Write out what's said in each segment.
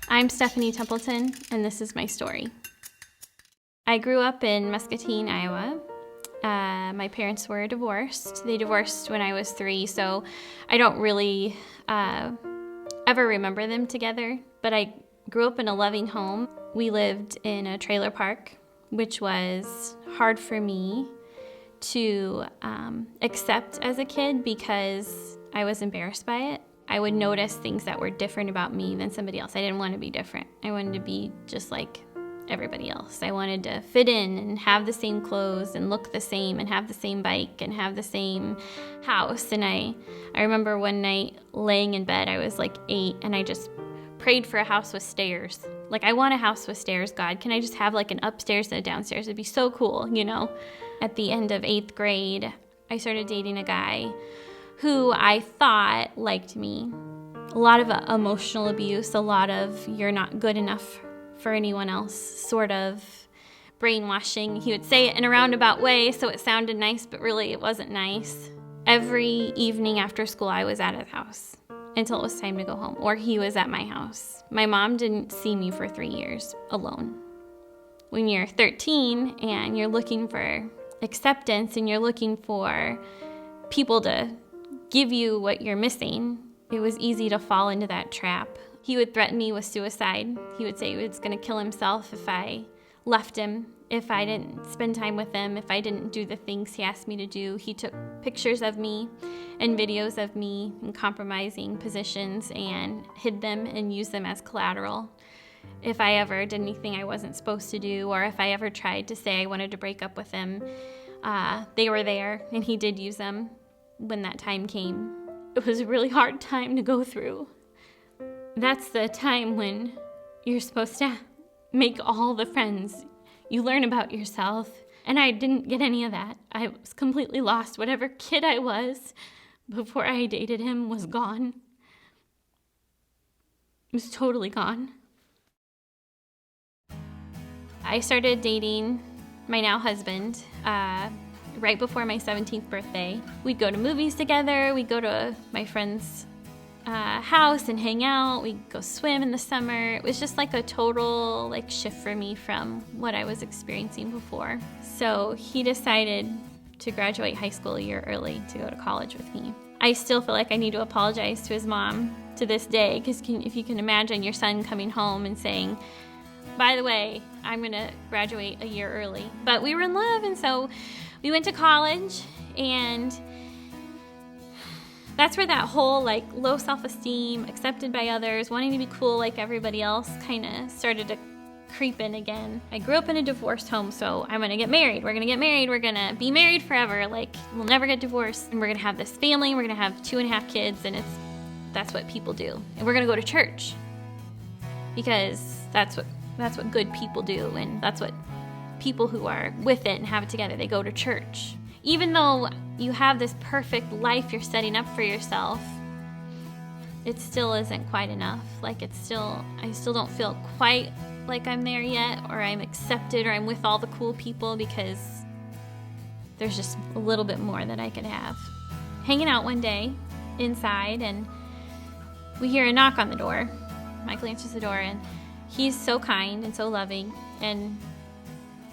I'm Stephanie Templeton, and this is my story. I grew up in Muscatine, Iowa. My parents were divorced. They divorced when I was 3, so I don't really ever remember them together. But I grew up in a loving home. We lived in a trailer park, which was hard for me to accept as a kid because I was embarrassed by it. I would notice things that were different about me than somebody else. I didn't want to be different. I wanted to be just like everybody else. I wanted to fit in and have the same clothes and look the same and have the same bike and have the same house. And I remember one night laying in bed, I was like 8, and I just prayed for a house with stairs. Like, I want a house with stairs, God. Can I just have like an upstairs and a downstairs? It'd be so cool, you know? At the end of 8th grade, I started dating a guy who I thought liked me. A lot of emotional abuse, a lot of you're not good enough for anyone else sort of brainwashing. He would say it in a roundabout way so it sounded nice, but really it wasn't nice. Every evening after school, I was at his house until it was time to go home, or he was at my house. My mom didn't see me for 3 years alone. When you're 13 and you're looking for acceptance and you're looking for people to give you what you're missing, it was easy to fall into that trap. He would threaten me with suicide. He would say he was going to kill himself if I left him, if I didn't spend time with him, if I didn't do the things he asked me to do. He took pictures of me and videos of me in compromising positions and hid them and used them as collateral. If I ever did anything I wasn't supposed to do, or if I ever tried to say I wanted to break up with him, they were there, and he did use them when that time came. It was a really hard time to go through. That's the time when you're supposed to make all the friends. You learn about yourself, and I didn't get any of that. I was completely lost. Whatever kid I was before I dated him was gone. It was totally gone. I started dating my now husband right before my 17th birthday. We'd go to movies together. We'd go to my friend's house and hang out. We'd go swim in the summer. It was just like a total shift for me from what I was experiencing before. So he decided to graduate high school a year early to go to college with me. I still feel like I need to apologize to his mom to this day, because if you can imagine your son coming home and saying, by the way, I'm going to graduate a year early. But we were in love, and so we went to college, and that's where that whole low self-esteem, accepted by others, wanting to be cool like everybody else kind of started to creep in again. I grew up in a divorced home, so I'm going to get married. We're going to get married. We're going to be married forever. We'll never get divorced. And we're going to have this family. We're going to have 2.5 kids, and that's what people do. And we're going to go to church because that's what good people do, and that's what people who are with it and have it together, they go to church. Even though you have this perfect life you're setting up for yourself, it still isn't quite enough. I still don't feel quite like I'm there yet, or I'm accepted, or I'm with all the cool people, because there's just a little bit more that I could have. Hanging out one day inside, and we hear a knock on the door. Michael answers the door, and he's so kind and so loving and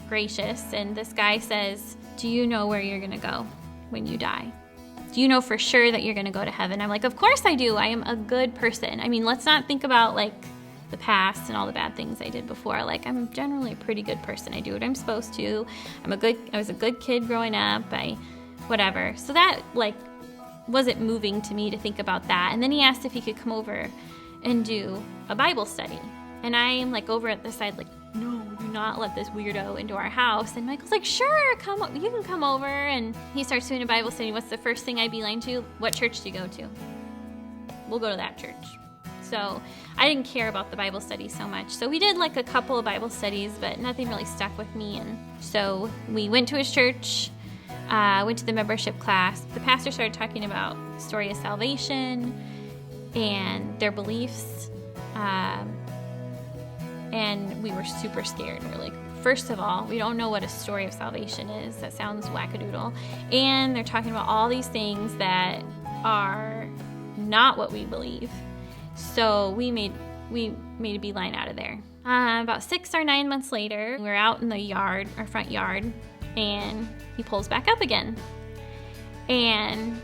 gracious. And this guy says, do you know where you're going to go when you die? Do you know for sure that you're going to go to heaven? I'm like, of course I do. I am a good person. I mean, let's not think about the past and all the bad things I did before. I'm generally a pretty good person. I do what I'm supposed to. I was a good kid growing up. Whatever. So that wasn't moving to me to think about that. And then he asked if he could come over and do a Bible study. And I'm over at the side, no, do not let this weirdo into our house. And Michael's like, sure, you can come over. And he starts doing a Bible study. What's the first thing I beeline to? What church do you go to? We'll go to that church. So I didn't care about the Bible study so much. So we did a couple of Bible studies, but nothing really stuck with me. And so we went to his church, went to the membership class. The pastor started talking about the story of salvation and their beliefs. And we were super scared. We were like, first of all, we don't know what a story of salvation is. That sounds wackadoodle. And they're talking about all these things that are not what we believe. So we made made a beeline out of there. About 6 or 9 months later, we were out in the yard, our front yard, and he pulls back up again. And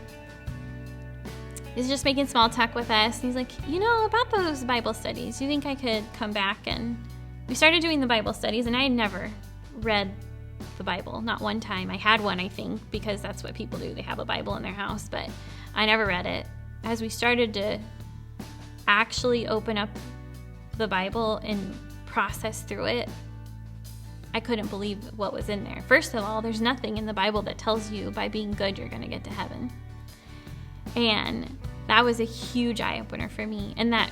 he's just making small talk with us. And he's like, about those Bible studies, do you think I could come back? And we started doing the Bible studies, and I had never read the Bible, not one time. I had one, I think, because that's what people do. They have a Bible in their house, but I never read it. As we started to actually open up the Bible and process through it, I couldn't believe what was in there. First of all, there's nothing in the Bible that tells you by being good you're going to get to heaven. And that was a huge eye-opener for me. And that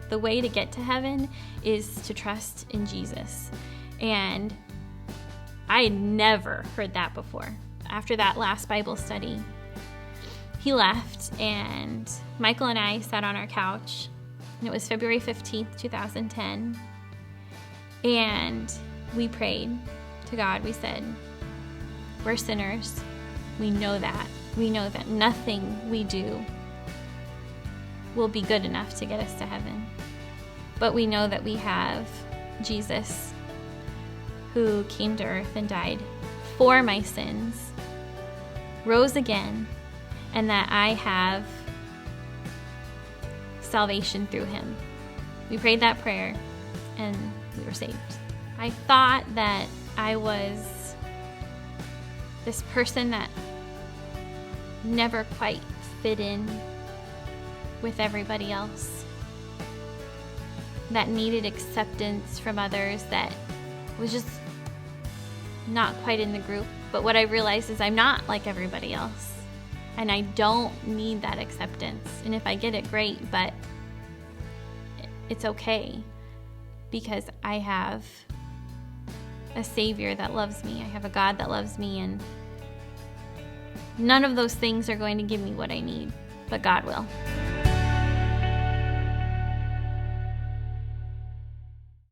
the way to get to heaven is to trust in Jesus. And I had never heard that before. After that last Bible study, he left, and Michael and I sat on our couch. And it was February 15th, 2010. And we prayed to God. We said, we're sinners. We know that. We know that nothing we do will be good enough to get us to heaven. But we know that we have Jesus, who came to earth and died for my sins, rose again, and that I have salvation through him. We prayed that prayer, and we were saved. I thought that I was this person that never quite fit in with everybody else, that needed acceptance from others, that was just not quite in the group. But what I realized is I'm not like everybody else, and I don't need that acceptance. And if I get it, great, but it's okay, because I have a Savior that loves me. I have a God that loves me, and none of those things are going to give me what I need, but God will.